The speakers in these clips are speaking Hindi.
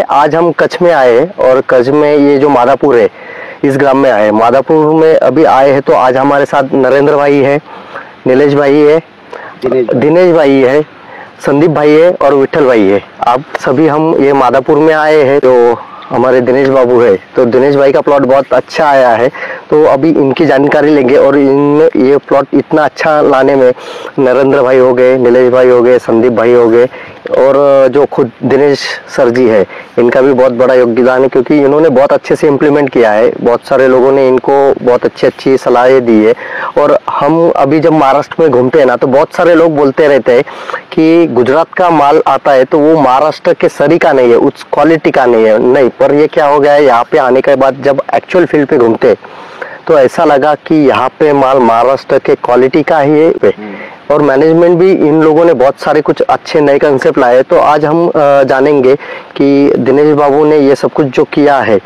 आज हम कच्छ में आए हैं और कच्छ में ये जो मादापुर है इस ग्राम में आए हैं। मादापुर में अभी आए हैं तो आज हमारे साथ नरेंद्र भाई है, नीलेश भाई है, दिनेश भाई है, संदीप भाई है और विठल भाई है। आप सभी हम ये मादापुर में आए हैं। तो हमारे दिनेश बाबू है, तो दिनेश भाई का प्लॉट बहुत अच्छा आया है, तो अभी इनकी जानकारी लेंगे। और इन ये प्लॉट इतना अच्छा लाने में नरेंद्र भाई हो गए, नीलेश भाई हो गए, संदीप भाई हो गए और जो खुद दिनेश सर जी है इनका भी बहुत बड़ा योगदान है, क्योंकि इन्होंने बहुत अच्छे से इम्प्लीमेंट किया है। बहुत सारे लोगों ने इनको बहुत अच्छी सलाहें दी है। और हम अभी जब महाराष्ट्र में घूमते हैं ना, तो बहुत सारे लोग बोलते रहते हैं कि गुजरात का माल आता है तो वो महाराष्ट्र के सरी का नहीं है, उस क्वालिटी का नहीं है। नहीं, पर ये क्या हो गया है, यहाँ पे आने के बाद जब एक्चुअल फील्ड पे घूमते तो ऐसा लगा कि यहाँ पे माल महाराष्ट्र के क्वालिटी का ही है। और मैनेजमेंट भी इन लोगों ने बहुत सारे कुछ अच्छे नए कंसेप्ट लाए। तो आज हम जानेंगे कि दिनेश बाबू ने ये सब कुछ जो किया है।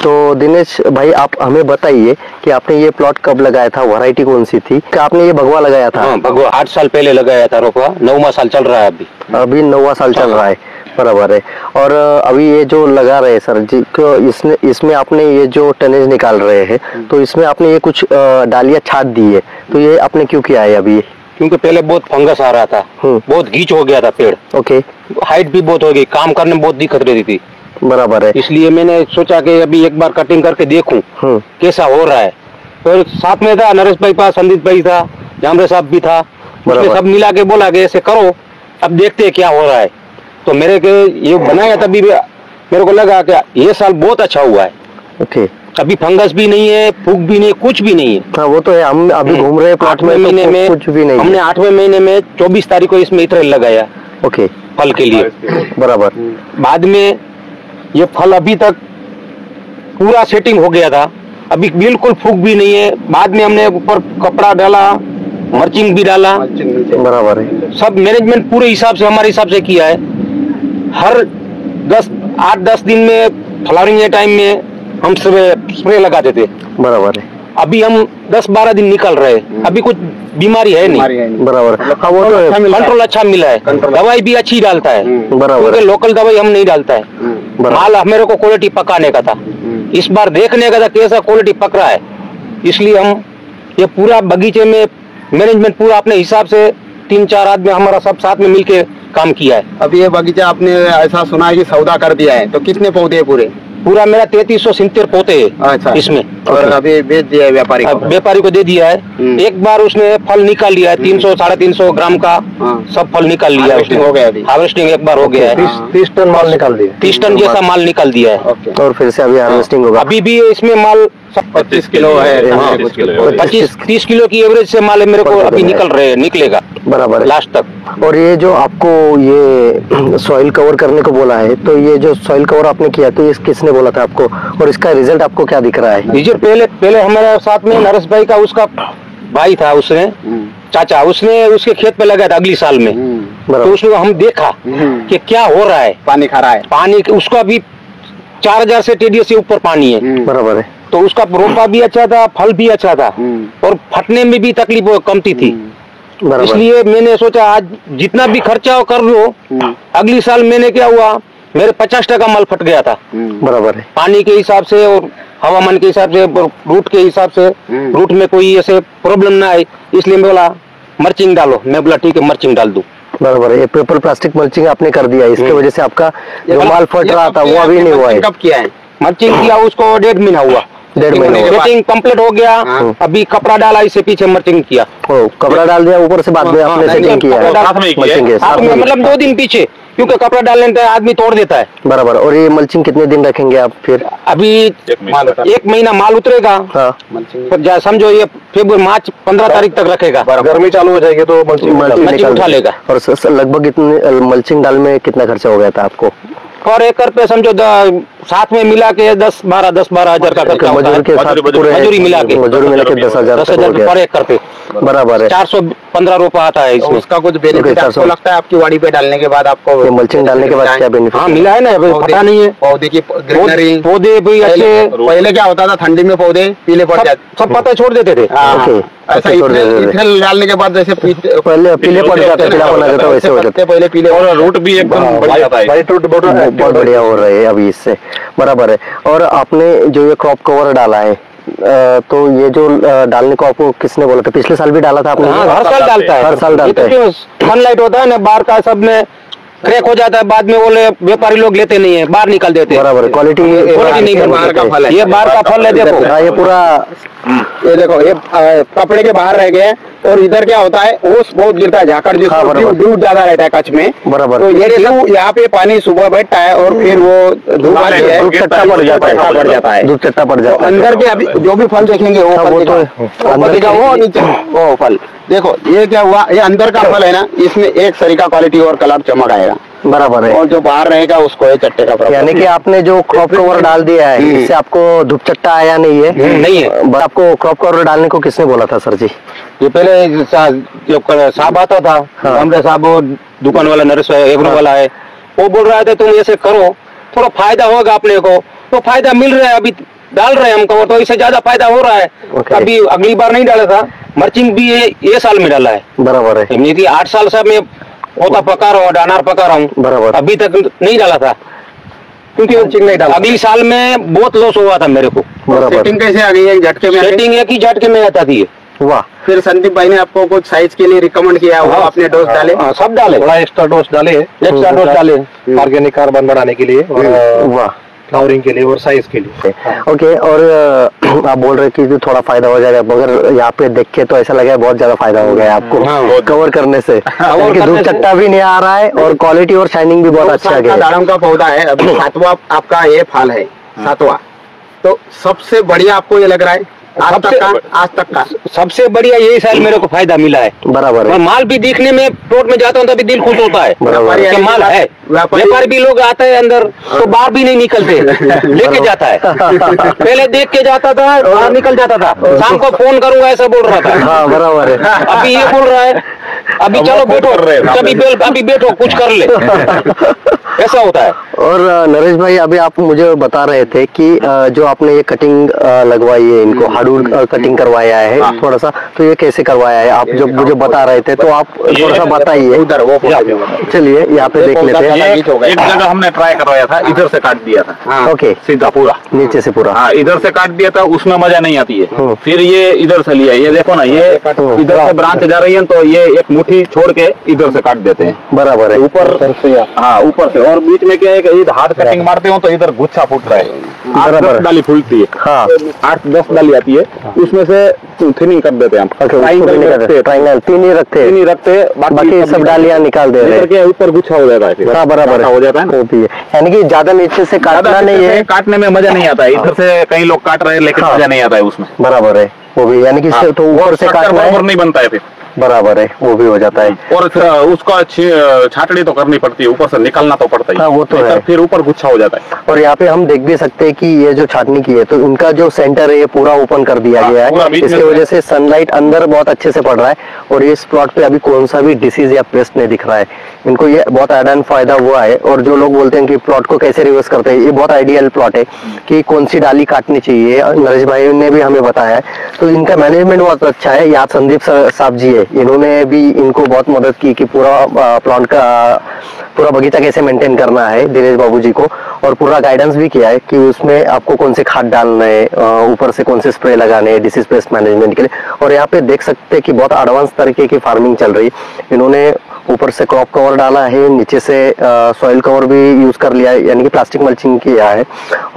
तो दिनेश भाई, आप हमें बताइए कि आपने ये प्लॉट कब लगाया था, वैरायटी कौन सी थी, कि आपने ये भगवा लगाया था? हाँ, भगवा 8 साल पहले लगाया था रोपा। 9वां साल चल रहा है अभी 9वां साल चल रहा है, बराबर है। और अभी ये जो लगा रहे हैं सर जी, तो इसमें आपने ये जो टनेज निकाल रहे हैं, तो इसमें आपने ये कुछ डालियां छाट दी है, तो ये आपने क्यों किया है अभी? क्योंकि पहले बहुत फंगस आ रहा था, बहुत गीच हो गया था पेड़। ओके। हाइट भी बहुत हो गई, काम करने में बहुत दिक्कत रहती थी। बराबर है। इसलिए मैंने सोचा कि अभी एक बार कटिंग करके देखूं कैसा हो रहा है। और साथ में था नरेश भाई पास, संदीप भाई था, जामरे साहब भी था। उसने सब मिला के बोला कि ऐसे करो, अब देखते हैं क्या हो रहा है। तो मेरे के ये बनाया तभी मेरे को लगा कि ये साल बहुत अच्छा हुआ है। ओके। अभी फंगस भी नहीं है, फूक भी नहीं, कुछ भी नहीं है। हाँ, वो तो है। हम अभी घूम रहे हैं प्लॉट में, महीने में कुछ भी नहीं। हमने 8वें महीने में 24 तारीख को इसमें इत्र लगाया। ओके। फल के लिए। बराबर। बाद में ये फल अभी तक पूरा सेटिंग हो गया था, अभी बिल्कुल फूक भी नहीं है। बाद में हमने ऊपर कपड़ा डाला, मर्चिंग भी डाला। बराबर है। सब मैनेजमेंट पूरे हिसाब से, हमारे हिसाब से किया है। हर 8-10 दिन में फ्लावरिंग के टाइम में हम स्प्रे लगाते थे। बराबर है। अभी हम 10-12 दिन निकल रहे हैं, अभी कुछ बीमारी है नहीं। बराबर। हाँ, वो तो कंट्रोल अच्छा मिला है, दवाई भी अच्छी डालता है। बराबर। लोकल दवाई हम नहीं डालता है। माल मेरे को क्वालिटी पकाने का था, इस बार देखने का था कैसा क्वालिटी पक रहा है। इसलिए हम ये पूरा बगीचे में मैनेजमेंट पूरा अपने हिसाब से 3-4 आदमी हमारा सब साथ में मिलके काम किया है। अभी ये बगीचा आपने ऐसा सुना है कि सौदा कर दिया है, तो कितने पौधे हैं पूरा मेरा 3370 पौधे है। अच्छा। इसमें और अभी बेच दिया है व्यापारी को? व्यापारी को दे दिया है। एक बार उसने फल निकाल लिया है, 300-350 ग्राम का सब फल निकाल लिया है। हो गया अभी हार्वेस्टिंग एक बार हो गया है। 30 टन माल निकाल दिया। 30 टन जैसा माल निकाल दिया है। और फिर से अभी हार्वेस्टिंग होगा। अभी भी इसमें माल 25 किलो है। 25-30 किलो की एवरेज से माल मेरे को अभी निकलेगा बराबर लास्ट तक। और ये जो आपको ये सॉइल कवर करने को बोला है, तो ये जो सॉइल कवर आपने किया, तो ये किसने बोला था आपको, और इसका रिजल्ट आपको क्या दिख रहा है? रिजल्ट पहले हमारे साथ में नरेश भाई का उसका भाई था, उसने चाचा, उसने उसके खेत पे लगाया था अगली साल में। तो उसमें हम देखा कि क्या हो रहा है। पानी खा रहा है, पानी उसका भी 4000 से TDS से ऊपर पानी है। बराबर है। तो उसका रोपा भी अच्छा था, फल भी अच्छा था, और फटने में भी तकलीफ कमती थी। इसलिए मैंने सोचा आज जितना भी खर्चा कर लो। अगली साल मैंने क्या हुआ, मेरे 50% माल फट गया था। बराबर है। पानी के हिसाब से और हवामान के हिसाब से, रूट के हिसाब से, रूट में कोई ऐसे प्रॉब्लम ना आए, इसलिए मैं बोला मर्चिंग डालो। मैं बोला ठीक है, मर्चिंग डाल दूं। बराबर है। ये पेपर प्लास्टिक मल्चिंग आपने कर दिया, इसके वजह से आपका जो माल फट रहा था वो अभी नहीं हुआ है। कब किया है मर्चिंग किया उसको 1.5 महीना हुआ। 1.5 महीने सेटिंग कंप्लीट हो गया। अभी कपड़ा डाला, इससे पीछे मर्चिंग किया। कपड़ा डाल दिया ऊपर से, बाद में आपने सेटिंग किया है मतलब 2 दिन पीछे, क्योंकि कपड़ा डालने से आदमी तोड़ देता है। बराबर। और ये मल्चिंग कितने दिन रखेंगे आप फिर? अभी 1 महीना माल उतरेगा। हाँ। समझो ये मार्च 15 तारीख तक रखेगा। गर्मी चालू हो जाएगी तो मल्चिंग उठा लेगा। और लगभग इतने मल्चिंग डाल में कितना खर्चा हो गया था आपको? और एकड़ पे समझो साथ में मिला के 10-12 हजार का खर्चा होता है, मजदूर के साथ पूरे मजदूरी मिला के 10,000 पर एकड़ पे बराबर है। 415 रुपए आता है इसमें। उसका कुछ बेनिफिट आपको लगता है आपकी वाड़ी पे डालने के बाद आपको? मल्चिंग डालने के बाद क्या बेनिफिट? हाँ मिला है ना, पता नहीं है। पौधे की ग्रीनरी, पौधे भी अच्छे। पहले क्या होता था, ठंडी में पौधे पीले पड़ जाते, सब पत्ते छोड़ देते थे। ऐसा इथेनॉल डालने के बाद जैसे पहले पीले पड़ जाते, पीला होना जाता, वैसे हो जाता। पहले पीले, और रूट भी एकदम बढ़िया था, वाइट रूट बहुत बढ़िया हो रहे हैं अभी इससे, बराबर है। और आपने जो ये क्रॉप कवर डाला है, तो ये जो डालने को आपको किसने बोला था? पिछले साल भी डाला था आपने? हाँ, हर साल डालता है, हर साल डालता है। सनलाइट होता है ना, बाहर का सब में क्रैक हो जाता है, बाद में बोले व्यापारी लोग लेते नहीं है, बाहर निकाल देते हैं। बराबर, क्वालिटी नहीं है, बाहर का फल है, ये बाहर का फल है। देखो ये पूरा, ये देखो, ये कपड़े के बाहर रह गए, और इधर क्या होता है, ओस बहुत गिरता है, झाकड़ ड्यू ज्यादा रहता है कच्छ में, बराबर। तो ये यहाँ पे पानी सुबह बैठता है और फिर वो धूप आती है, धूप चट्टा पड़ जाता है, धूप चट्टा पड़ जाता है। अंदर के अभी जो भी फल देखेंगे वो फल, तो अंदर का वो नीचे वो फल देखो, ये क्या हुआ, ये अंदर का फल है ना, इसमें एक सरी का क्वालिटी और कलर चमक आएगा, बराबर है। और जो बाहर रहेगा उसको ये चट्टे का, यानी कि आपने जो क्रॉप कवर डाल दिया है, इससे आपको धूप चट्टा आया नहीं है? नहीं है। आपको क्रॉप कवर डालने को किसने बोला था सर जी? ये पहले साहब आता था, हमरे साहब वो दुकान वाला, नरेश एग्रो वाला है, वो बोल रहा था तुम ऐसे करो, थोड़ा फायदा होगा अपने को, तो फायदा मिल रहा है, अभी डाल रहे हैं हम कवर, तो इससे ज्यादा फायदा हो रहा है। अभी अगली बार नहीं डाला था, मर्चिंग भी ये साल में डाला है, बराबर है। नहीं थी 8 साल से मैं होता पका रहा हूँ, अनार पका रहा हूँ, बराबर, अभी तक नहीं डाला था, क्योंकि नहीं डाला। अगली साल में बहुत लॉस हुआ था मेरे को। सेटिंग कैसे आ गई है? झटके में, सेटिंग एक ही झटके में आता थी। वाह। फिर संदीप भाई ने आपको कुछ साइज के लिए रिकमेंड किया, वो आपने डोज डाले? सब डाले, थोड़ा एक्स्ट्रा डोज डाले, एक्स्ट्रा डोज डाले ऑर्गेनिक कार्बन बढ़ाने के लिए, वाह, फ्लावरिंग के लिए और साइज के लिए। ओके, और आप बोल रहे कि थोड़ा फायदा हो जाएगा, मगर यहाँ पे देख के तो ऐसा लगा बहुत ज्यादा फायदा हो गया आपको कवर करने से, धूप चट्टा भी नहीं आ रहा है और क्वालिटी और शाइनिंग भी बहुत अच्छा है। दाड़म का पौधा है, अभी 7वां आपका ये फल है, 7वां, तो सबसे बढ़िया आपको ये लग रहा है आज तक का सबसे बढ़िया यही साल मेरे को फायदा मिला है, बराबर है। माल भी देखने में प्लॉट में जाता हूँ तभी दिल खुश होता है, कि माल है। व्यापारी भी लोग आते हैं अंदर तो बाहर भी नहीं निकलते, लेके जाता है। पहले देख के जाता था, बाहर निकल जाता था, शाम को फोन करूंगा ऐसा बोल रहा था। हाँ, बराबर है। अभी ये बोल रहा है अभी चलो बैठो, अभी बैठो कुछ कर ले, ऐसा होता है। और नरेश भाई, अभी आप मुझे बता रहे थे कि जो आपने ये कटिंग लगवाई है, इनको हार्डवुड कटिंग करवाया है थोड़ा सा, तो ये कैसे करवाया है आप जो मुझे बता रहे थे, तो आप थोड़ा सा बताइए। चलिए यहाँ पे देख लेते हैं। एक जगह हमने ट्राई करवाया था, इधर से काट दिया था, ओके, सीधा पूरा नीचे से पूरा, हाँ, इधर से काट दिया था, उसमें मजा नहीं आती है। फिर ये इधर से लिया, ये देखो ना, ये इधर से ब्रांच जा रही है, तो ये एक मुट्ठी छोड़ के इधर से काट देते हैं, बराबर है, ऊपर से, हाँ ऊपर से, और बीच में क्या है कि हाथ कटिंग मारते हो तो इधर गुच्छा फूट रहा है, 8-10 डाली फूलती है, हाँ 8-10 डाली आती है, उसमें से थिनिंग कर देते हैं हम, ट्राइंगल तीन ही रखते, बाकी सब डालियां निकाल दे रहे हैं, ऊपर गुच्छा हो जाता है। हाँ, बराबर हो जाता है, यानी कि ज्यादा नीचे से काटना नहीं है, काटने में मजा नहीं आता है। इधर से कई लोग काट रहे हैं लेकिन मजा नहीं आता है उसमें, बराबर है, वो भी यानी कि तो ऊपर से काटना है, नहीं बनता है फिर, बराबर है, वो भी हो जाता है। और उसका छाटड़ी तो करनी पड़ती है, ऊपर से निकालना तो पड़ता ही, हाँ, वो तो है, फिर ऊपर गुच्छा हो जाता है। और यहाँ पे हम देख भी सकते हैं कि ये जो छाटनी की है, तो उनका जो सेंटर है ये पूरा ओपन कर दिया गया है, इसकी वजह से सनलाइट अंदर बहुत अच्छे से पड़ रहा है, और इस प्लॉट पे अभी कौन सा भी डिसीज या पेस्ट नहीं दिख रहा है। इनको ये बहुत एड ऑन फायदा हुआ है। और जो लोग बोलते हैं कि प्लॉट को कैसे रिवर्स करते हैं, ये बहुत आइडियल प्लॉट है कि कौन सी डाली काटनी चाहिए, नरेश भाई ने भी हमें बताया है। तो इनका मैनेजमेंट बहुत अच्छा है। यहाँ संदीप साहब जी है, इन्होंने भी इनको बहुत मदद की कि पूरा प्लांट का पूरा बगीचा कैसे मेंटेन करना है, दिनेश बाबू जी को, और पूरा गाइडेंस भी किया है कि उसमें आपको कौन से खाद डालना है, ऊपर से कौन से स्प्रे लगाने हैं डिसीज पेस्ट मैनेजमेंट के लिए। और यहाँ पे देख सकते हैं कि बहुत एडवांस तरीके की फार्मिंग चल रही है। इन्होंने ऊपर से क्रॉप कवर डाला है, नीचे से सॉइल कवर भी यूज कर लिया है, यानी कि प्लास्टिक मल्चिंग किया है।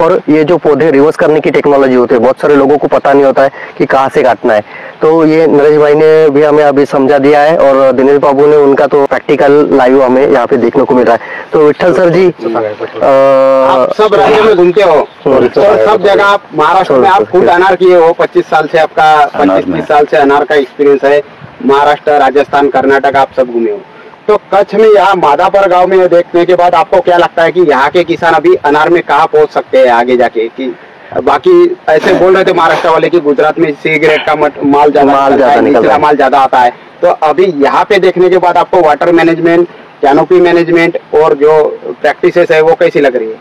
और ये जो पौधे रिवर्स करने की टेक्नोलॉजी होती है, बहुत सारे लोगों को पता नहीं होता है कि कहाँ से काटना है, तो ये नरेश भाई ने भी हमें अभी समझा दिया है, और दिनेश बाबू ने उनका तो प्रैक्टिकल लाइव हमें यहाँ पे देखने को मिल रहा है। तो विठल सर जी, आप सब राज्य में घूमते हो, सब जगह आप महाराष्ट्र में आप खुद अनार किए हो, 25 साल से आपका 25-30 साल से अनार का एक्सपीरियंस है, महाराष्ट्र, राजस्थान, कर्नाटक आप सब घूमे हो। तो कच्छ में यहाँ माधापुर गांव में देखने के बाद आपको क्या लगता है कि यहाँ के किसान अभी अनार में कहाँ पहुँच सकते हैं आगे जाके? कि बाकी ऐसे बोल रहे थे महाराष्ट्र वाले कि गुजरात में सी ग्रेड का माल ज्यादा माल ज्यादा आता है, तो अभी यहाँ पे देखने के बाद आपको वाटर मैनेजमेंट, कैनोपी मैनेजमेंट और जो प्रैक्टिसेस है वो कैसी लग रही है?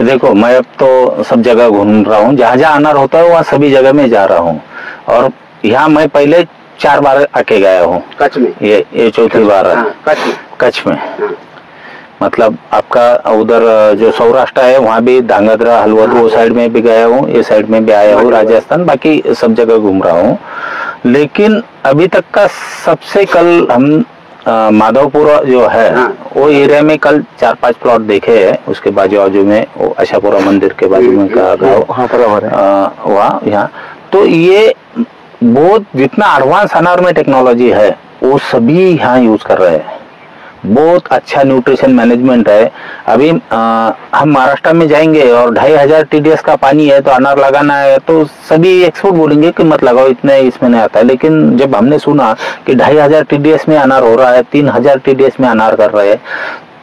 देखो, मैं अब तो सब जगह घूम रहा हूँ, जहाँ जहाँ अनार होता है वहाँ सभी जगह में जा रहा हूँ। और यहाँ मैं पहले 4 बार आके गया हूँ कच्छ में, ये चौथी बार है। कच्छ में मतलब आपका उधर जो सौराष्ट्र है वहाँ भी धांगध्रा, हलवद वो साइड में भी गया हूँ, ये साइड में भी आया हूँ, राजस्थान, बाकी सब जगह घूम रहा हूँ। लेकिन अभी तक का सबसे कल हम माधवपुर जो है वो एरिया में कल 4-5 प्लॉट देखे हैं। उसके बाजू में वो आशापुरा मंदिर के बाजू में का गाँव वहाँ यहाँ, तो ये बहुत जितना एडवांस अनार में टेक्नोलॉजी है वो सभी यहाँ यूज कर रहे हैं। बहुत अच्छा न्यूट्रिशन मैनेजमेंट है। अभी हम महाराष्ट्र में जाएंगे और 2500 TDS का पानी है तो अनार लगाना है, तो सभी एक्सपर्ट बोलेंगे कि मत लगाओ, इतने इसमें नहीं आता है। लेकिन जब हमने सुना कि 2500 TDS में अनार हो रहा है, 3000 TDS में अनार कर रहे हैं,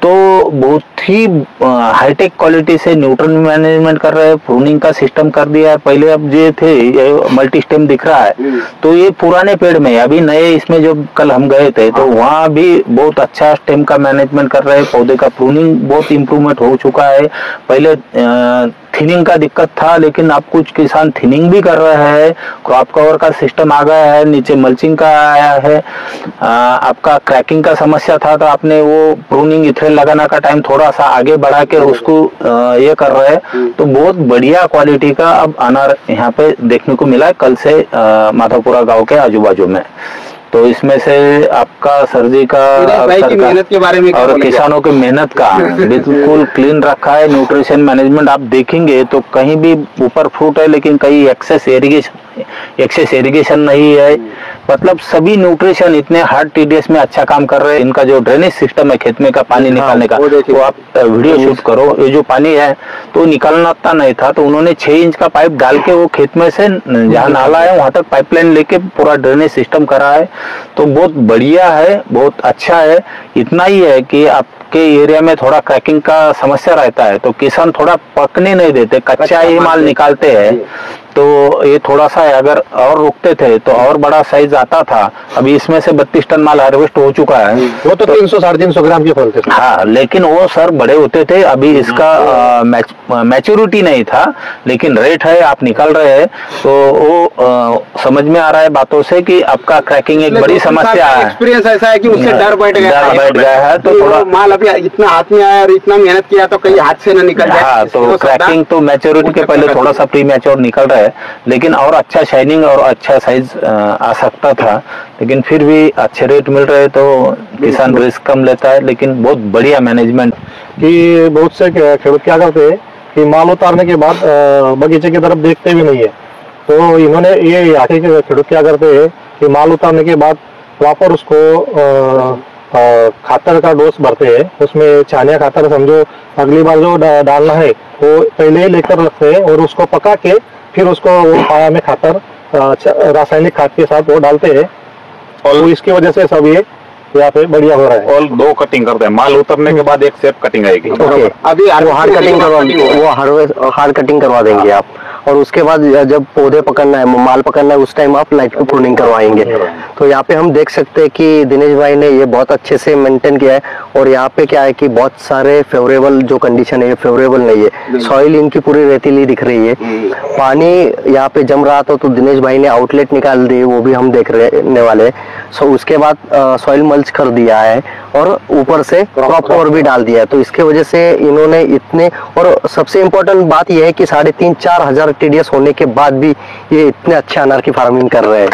तो बहुत ही हाईटेक क्वालिटी से न्यूट्रिशन मैनेजमेंट कर रहे हैं, प्रूनिंग का सिस्टम कर दिया है। पहले अब जो थे ये मल्टी स्टेम दिख रहा है, तो ये पुराने पेड़ में, अभी नए इसमें जो कल हम गए थे तो वहाँ भी बहुत अच्छा स्टेम का मैनेजमेंट कर रहे हैं। पौधे का प्रूनिंग बहुत इम्प्रूवमेंट हो चुका है। पहले थिनिंग का दिक्कत था, लेकिन अब कुछ किसान थिनिंग भी कर रहे हैं। क्रॉप कवर का सिस्टम आ गया है, नीचे मल्चिंग का आया है। आपका क्रैकिंग का समस्या था तो आपने वो प्रूनिंग इथेनॉल लगाना का टाइम थोड़ा सा आगे बढ़ा के उसको ये कर रहे हैं। तो बहुत बढ़िया क्वालिटी का अब अनार यहाँ पे देखने को मिला है कल से माधवपुरा गांव के आजू बाजू में। तो इसमें से आपका सर्जी का मेहनत के बारे में और किसानों की मेहनत का बिल्कुल क्लीन रखा है। न्यूट्रिशन मैनेजमेंट आप देखेंगे तो कहीं भी ऊपर फ्रूट है, लेकिन कहीं एक्सेस इरिगेशन नहीं है। मतलब सभी न्यूट्रिशन इतने हार्ड TDS में अच्छा काम कर रहे हैं। इनका जो ड्रेनेज सिस्टम है खेत में का पानी निकालने का, वो आप वीडियो शूट करो। ये जो पानी है तो निकालना नहीं था, तो उन्होंने 6 इंच का पाइप डाल के वो खेत में से जहाँ नाला है वहां तक पाइपलाइन लेके पूरा ड्रेनेज सिस्टम करा है। तो बहुत बढ़िया है, बहुत अच्छा है। इतना ही है कि आपके एरिया में थोड़ा क्रैकिंग का समस्या रहता है, तो किसान थोड़ा पकने नहीं देते, कच्चा ही माल निकालते हैं। तो ये थोड़ा सा अगर और रुकते थे तो और बड़ा साइज आता था। अभी इसमें से 32 टन माल हार्वेस्ट हो चुका है। वो तो 300-350 ग्राम के फल थे। हाँ, लेकिन वो सर बड़े होते थे। अभी इसका मैच्योरिटी नहीं था, लेकिन रेट है, आप निकल रहे हैं, तो वो समझ में आ रहा है बातों से कि आपका क्रैकिंग एक बड़ी समस्या है। एक्सपीरियंस ऐसा है कि उससे डर बैठ गया है। तो थोड़ा माल अभी इतना हाथ में आया और इतना मेहनत किया तो कहीं हाथ से न निकल जाए। हाँ, तो क्रैकिंग तो मैच्योरिटी के पहले थोड़ा सा प्री मैच्योर निकल रहा है, लेकिन और अच्छा शाइनिंग और अच्छा साइज आ सकता था। लेकिन फिर भी अच्छे रेट मिल रहे तो किसान रिस्क कम लेता है। लेकिन बहुत बढ़िया मैनेजमेंट कि बहुत से खेडूत क्या करते हैं कि माल उतारने के बाद बगीचे की तरफ देखते भी नहीं है। तो इन्होंने ये यहाँ के खेडूत क्या करते हैं कि माल उतारने के बाद प्रॉपर उसको खातर का डोज भरते हैं। उसमें छानिया खातर समझो अगली बार जो डालना है वो पहले ही लेकर रखते हैं और उसको पका के फिर उसको वो पाया में खातर रासायनिक खाद के साथ वो डालते हैं। और तो इसकी वजह से सब ये यहाँ पे बढ़िया हो रहा है। और 2 कटिंग करते हैं, माल उतरने के बाद एक सेप कटिंग आएगी। अभी हार्ड कटिंग करवा देंगे आप, और उसके बाद जब पौधे पकड़ना है, माल पकड़ना है, उस टाइम आप लाइट की प्रूनिंग करवाएंगे। तो यहाँ पे हम देख सकते हैं कि दिनेश भाई ने ये बहुत अच्छे से मेंटेन किया है। और यहाँ पे क्या है कि बहुत सारे फेवरेबल जो कंडीशन है, ये फेवरेबल नहीं है। सॉइल इनकी पूरी रेतीली दिख रही है। पानी यहाँ पे जम रहा था तो दिनेश भाई ने आउटलेट निकाल दी, वो भी हम देख रहने वाले। सो उसके बाद सॉइल मल्च कर दिया है और ऊपर से क्रॉप कवर भी डाल दिया है। तो इसके वजह से इन्होंने इतने, और सबसे इम्पोर्टेंट बात यह है कि 3,500-4 हजार TDS होने के बाद भी ये इतने अच्छे अनार की फार्मिंग कर रहे हैं।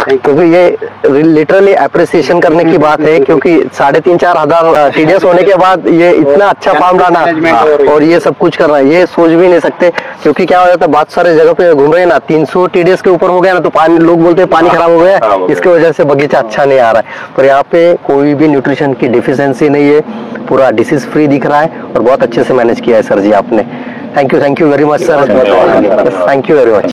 क्योंकि ये लिटरली अप्रिसिएशन करने की बात है, क्योंकि 3,500-4 हजार TDS होने के बाद ये इतना अच्छा फार्म लाना और ये सब कुछ कर रहा है, ये सोच भी नहीं सकते। क्योंकि क्या हो जाता है, बहुत सारे जगह पे घूम रहे हैं ना, 300 TDS के ऊपर हो गया ना तो पानी, लोग बोलते हैं पानी खराब हो गया, इसकी वजह से बगीचा अच्छा नहीं आ रहा है। पर यहाँ पे कोई भी न्यूट्रिशन की डिफिशियंसी नहीं है, पूरा डिसीज फ्री दिख रहा है और बहुत अच्छे से मैनेज किया है सर जी आपने। Thank you very much sir, thank you very much.